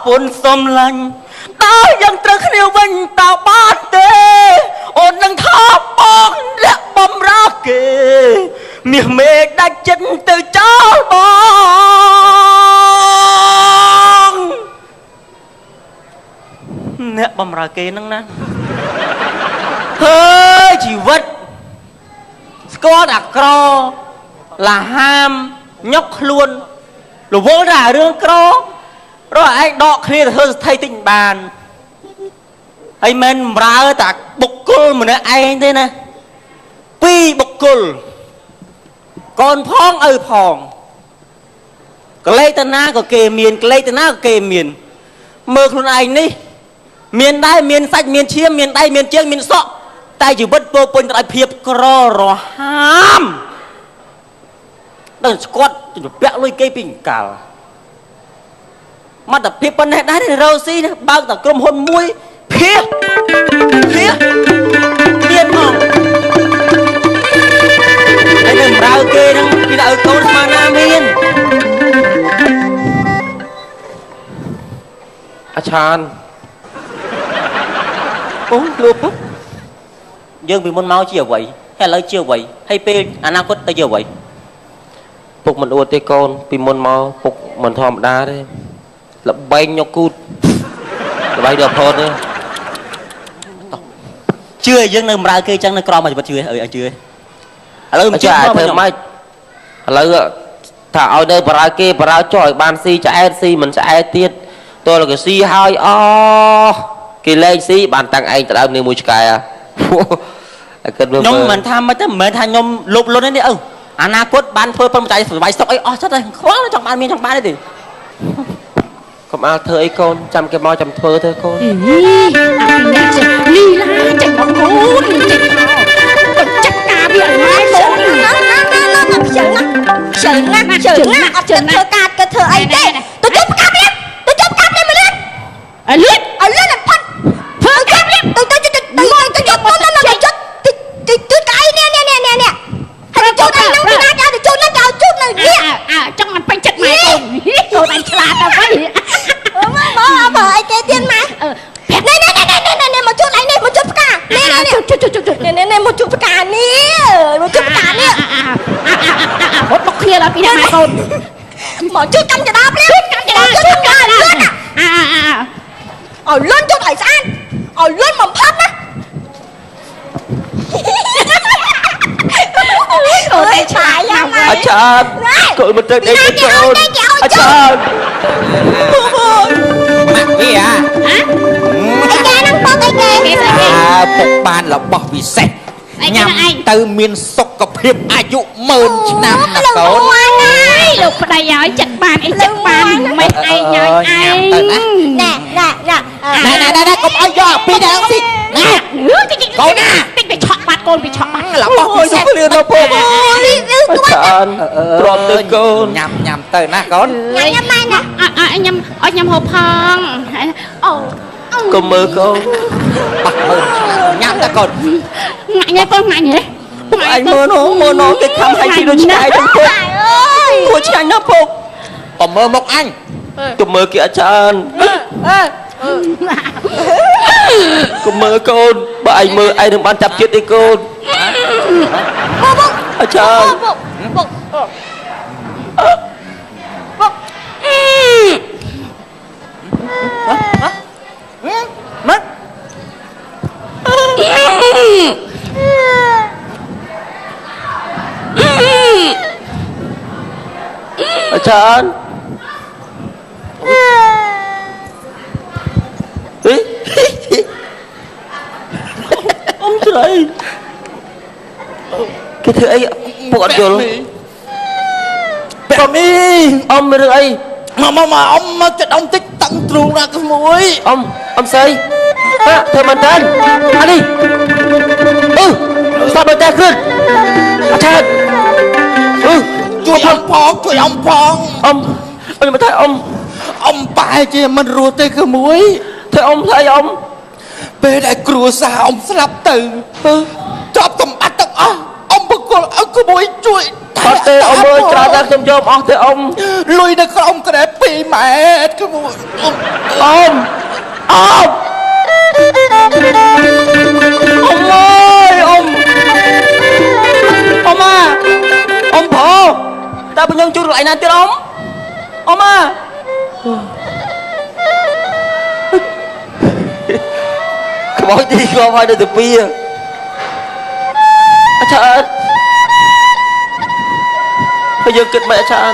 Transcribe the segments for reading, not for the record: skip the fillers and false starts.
ពុនសំឡាញ់តើយ៉ាងត្រូវគ្នាវិញតើបានទេអូននឹងថាបងលាក់បំរើគេមាសមេឃដាច់ចិត្តទៅចោលបងអ្នកបំរើគេហ្នឹងណាហើយជីវិតស្គាល់តែក្រលាហាមញុកខ្លួនរវល់តែរឿងក្ររកឯងដកគ្នាទៅធ្វើសទ្ធិតិចបានហើយមិនបំរើតែបុគ្គលម្នាក់ឯងទេណាពីរបុគ្គលកូនផងឪផងកលេសតាណាក៏គេមានកលេសតាណាក៏គេមានមើលខ្លួនឯងនេះមានដែរមានសាច់មានឈាមមានដៃមានជើងមានសក់តែជីវិតពោពេញទៅដោយភាពក្ររហាមដល់ស្គាត់ទៅពាក់លុយគេពីអង្កលមកតែភាពប៉ុណ្ណេះដែររោស៊ីបើកតែក្រុមហ៊ុនមួយភៀសមានមកហើយនឹងប្រើគេហ្នឹងពីឲ្យកូនស្មានណាមានអាឆានអូលូពុកយើងពីមុនមកជាអ្វីហើយឥឡូវជាអ្វីហើយពេលអនាគតទៅជាអ្វីពុកមិនអួតទេកូនពីមុនមកពុកមិនធម្មតាទេល្បែងញុកគូតល្បែងដល់ផតទេជឿយើងនៅបម្រើគេចឹងនៅក្រមជីវិតជឿឲ្យជឿឥឡូវមិនជឿធ្វើម៉េចឥឡូវថាឲ្យនៅបម្រើគេបម្រើចុះឲ្យបានស៊ីឆ្អែតស៊ីមិនឆ្អែតទៀតតើគេស៊ីហើយអគេលែងស៊ីបានតាំងឯងទៅដើមនេះមួយឆ្កែខ្ញុំមិនថាមិនទេមិនមែនថាខ្ញុំលុបលុនទេនេះអនាគតបានធ្វើប៉ុនម្ចាស់សុបាយសុខអីអស់ចិត្តហើយខ្វល់ចង់បានមានចង់បានទេកុំអាលធ្វើអីកូនចាំគេមកចាំធ្វើទៅកូនលីឡាចេញមកកូនចេញមកចាត់ការវាឲ្យម៉ែកូនខ្ជិលណាអត់ធ្វើការក៏ធ្វើអីទេទៅជប់កាប់នេះមិនលឿនអលឿនផាត់ធ្វើកាប់នេះទៅជប់មកណាទៅកាយនេះហើយជូតឯងនឹងពីណាចាទៅជូតនឹងទៅជូតនៅនេះចង់មិនពេញចិត្តម៉ែកូនជូតឯងឆ្លាតទៅវិញបងបើអីគេទៀតម៉ែនេះមកជូតឯងនេះមកជូតផ្កានេះមកជូតផ្កានេះហត់មកគ្នាដល់ពីណាម៉ែកូនមកជូតកាន់ចដាភ្លាមកាន់ចដាជូតផ្កាលឿនឲ្យលឿនជូតឲ្យស្អាតឲ្យលឿនបំផុតណាអូនឆ្លាយយ៉ាងម៉េចអាចារ្យកូនមិនទៅដេកទេកូនអាចារ្យម៉ាក់វាហ៎អីគេហ្នឹងពុកអីគេពុកបានរបស់ពិសេសញ៉ាំទៅមានសុខភាពអាយុ10000ឆ្នាំណាកូនលោកប្តីឲ្យចិត្តបានអីចិត្តបានមិនឯងញ៉ាំឯងណែកុំឲ្យយកពីដើមស៊ីណែកូនណាតិចទៅឆក់បាត់កូនវាឆក់បាត់របស់ពិសេសលឿនទៅពុកអើយច្រើនទ្រាំទៅកូនញ៉ាំទៅណាកូនញ៉ាំម៉ែណាញ៉ាំហូបផងអូកុំមើលកូនបាក់មើលញ៉ាំតែកូនងាក់ញ៉ៃកូនងាក់ញ៉ៃពុកឯងមើលគេខំឲ្យស៊ីដូចឆ្កែទៅពុកអើយគួរឆ្ងាញ់ណាស់ពុកកុំមើលមុខអញកុំមើលគេអាចារ្យកុំមើលកូនបើឯងមើលឯងនឹងបានចាប់ជាតិទេកូនពុកអាចារ្យពុកម៉ាក់អាចារ្យអ៊ំស្រីគេធ្វើអីពុកអត់យល់ប៉មីអ៊ំរឿងអីមកអ៊ំមកចិត្តអ៊ំតិចតាំងទ្រូងណាក្មួយអ៊ំស្រីធ្វើមែនតើអានេះស្ដាប់ដូចតែគ្រឿនអាចារ្យជួយអ៊ំផងអ៊ំមកថាអ៊ំបែរជាមិនរស់ទេក្មួយធ្វើអ៊ំស្អីអ៊ំពេលដែលគ្រួសារអ៊ំស្លាប់ទៅចប់សម្បត្តិទាំងអស់អ៊ំបកគលឲ្យក្មួយជួយថ អត់ទេអ៊ំអើយច្រើនណាស់ខ្ញុំយកអស់ទេអ៊ំលុយនៅក្រោមក្រែ2ម៉ែត្រគឺអ៊ំអ៊ំអើយអ៊ំម៉ាអ៊ំប្រុសតើខ្ញុំជួលកន្លែងណាទៀតអ៊ំម៉ាខ្មោចទីស្គាល់ហើយនៅទី2អាចារ្យហើយយើងគិតមិនអាចារ្យ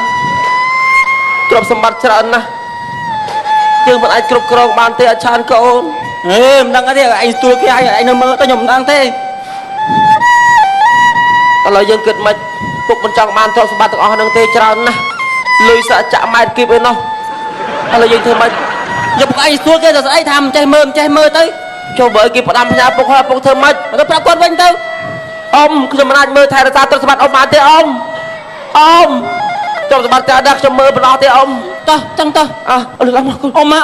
ទ្រព្យសម្បត្តិច្រើនណាស់យើងមិនអាចគ្រប់គ្រងបានទេអាចារ្យកូនមិនដឹងទេឯងស្ទួយគេឲ្យឯងនៅមើលទៅខ្ញុំមិនដឹងទេឥឡូវយើងគិតមិនពុកមិនចង់បានទ្រព្យសម្បត្តិទាំងអស់ហ្នឹងទេច្រើនណាស់លុយសាក់ចាក់ម៉ែត្រគីបឯណោះឥឡូវយើងធ្វើមិនយកពុកឯងស្ទួយគេទៅស្អីថាមិនចេះមើលទៅចូលបើគេផ្ដាំផ្ញើពុកហើយពុកធ្វើមិនទៅប្រាប់គាត់វិញទៅអ៊ំខ្ញុំមិនអាចមើលថែរក្សាទ្រព្យសម្បត្តិអ៊ំបានទេអ៊ំទ្រព្យសម្បត្តិតែដល់ខ្ញុំមើលបណ្ដោះទេអ៊ំតោះចឹងតោះអឺអ៊ំ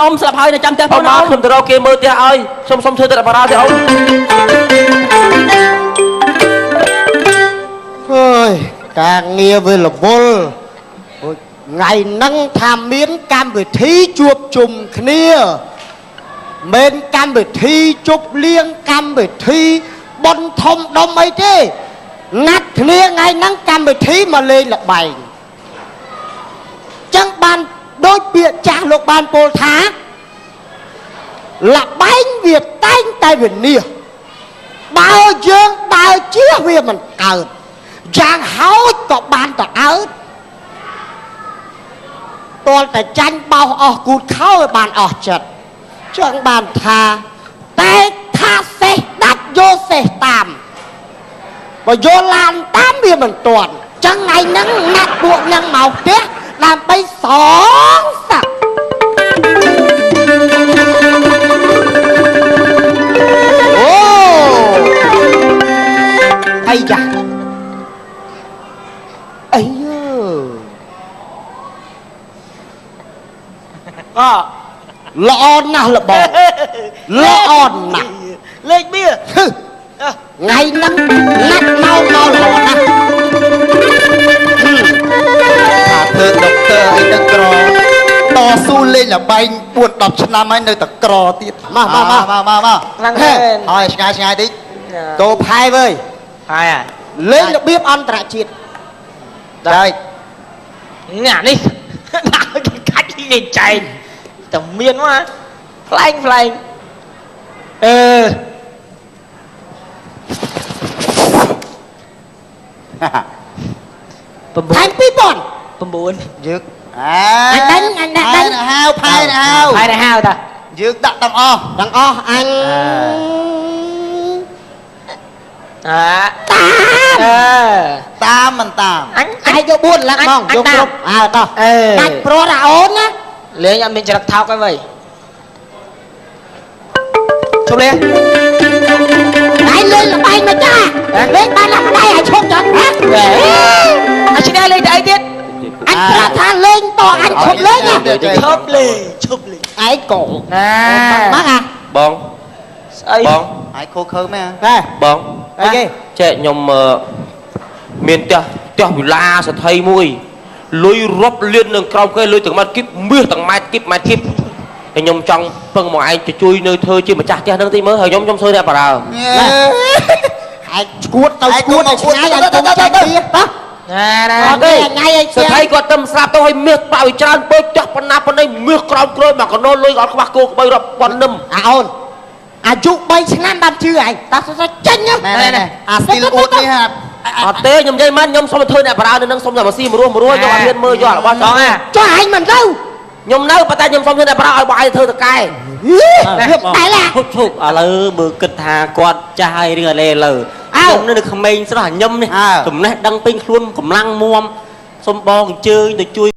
អ៊ំស្លាប់ហើយនៅចាំផ្ទះផងអ៊ំខ្ញុំទៅរកគេមើលផ្ទះឲ្យខ្ញុំសុំធ្វើទៅបារោទេអ៊ំអើយការងារវារវល់ថ្ងៃហ្នឹងថាមានកម្មវិធីជួបជុំគ្នាមិនកម្មវិធីជប់លៀងកម្មវិធីបន់ធំដុំអីទេណាត់គ្នាថ្ងៃហ្នឹងកម្មវិធីមកលេងល្បែងចឹងបានដូចពាក្យចាស់លោកបានពោលថាល្បែងវាតែងតែវិនិច្ឆ័យបើយើងដើរជៀសវាមិនកើតយ៉ាងហោចក៏បានតែអើតតលតែចាញ់បោសអស់គូតខោឲ្យបានអស់ចិត្តចឹងបានថាតែថាសេះដាច់យកសេះតាមបើយកឡានតាមវាមិនទាន់ចឹងថ្ងៃហ្នឹងណាត់ពួកនឹងមកផ្ទះដើម្បីសងសឹកអូអីចាអីល្អណាស់លបងល្អណាស់លេខបៀថ្ងៃហ្នឹងណាត់មករហូតណាស់ធ្វើដុកទ័រអីទៅក្រតស៊ូលេងល្បែង4-10ឆ្នាំហើយនៅតែក្រទៀតមកហ្នឹងហើយឆ្ងាយតិចតោផែវើយផែលេងរបៀបអន្តរជាតិដែរនេះនេះគេកាច់គេចែកតែមានមកផ្លែងថែម2000 9យើងអញដាក់ហៅផែតាយើងដាក់ទាំងអស់អញតាមមិនតាមអញយក4ឡើងហ្មងយកគ្រប់តោះដាច់ព្រោះថាអូនណាលេងអត់មានចរិតថោកទេវើយជុំលេងឯងលេងល្បែងមកចាលេងបានតែម្ដាយឲ្យឈប់ចត់ណាអញឈ្នះលេងតែអីទៀតអញប្រាប់ថាលេងតអញឈប់លេងឈប់លេងឯងកងមកបងស្អីបងឯងខូខើមែនហ៎បងអីគេចែកខ្ញុំមានផ្ទះវិឡាសថីមួយលុយរាប់លាននឹងក្រោមគេលុយទាំងម៉ាត់គីបមាសទាំងម៉ែត្រគីបតែខ្ញុំចង់ពឹងមកឯងទៅជួយនៅធ្វើជាម្ចាស់ផ្ទះហ្នឹងតិចមើលហើយខ្ញុំធ្វើអ្នកបារើឯងឈួតទៅឈួតឆ្ងាយឲ្យទៅទៀតណាអត់ទេថ្ងៃឯងសថីគាត់ទៅស្រាប់ទៅឲ្យមាសបើច្រើនពេកផ្ទះប៉ុណ្ណាប៉ុណ្ណីមាសក្រោមក្រោយមកកណូលលុយអត់ខ្វះគោក្បីរាប់ប៉ុណ្ណឹមអូនអាយុ3ឆ្នាំបានជឿឯងតោះចេញអាស្ទីលអួតនេះអត់ទេខ្ញុំនិយាយមែនខ្ញុំសុំទៅធ្វើអ្នកបារើនៅនឹងសុំតែមកស៊ីមរួសយកអត់ហ៊ានមើលយករបស់ចង់ចុះឯងមិនទៅខ្ញុំនៅប៉ុន្តែខ្ញុំសុំធ្វើអ្នកបារើឲ្យបងឯងធ្វើតកែតែឡាឈប់ឥឡូវមើលគិតថាគាត់ចាស់ហើយរឿងអាលេលើខ្ញុំនៅក្មេងស្រស់ញឹមនេះចំណេះដឹងពេញខ្លួនកម្លាំងមួមសុំបងអញ្ជើញទៅជួយ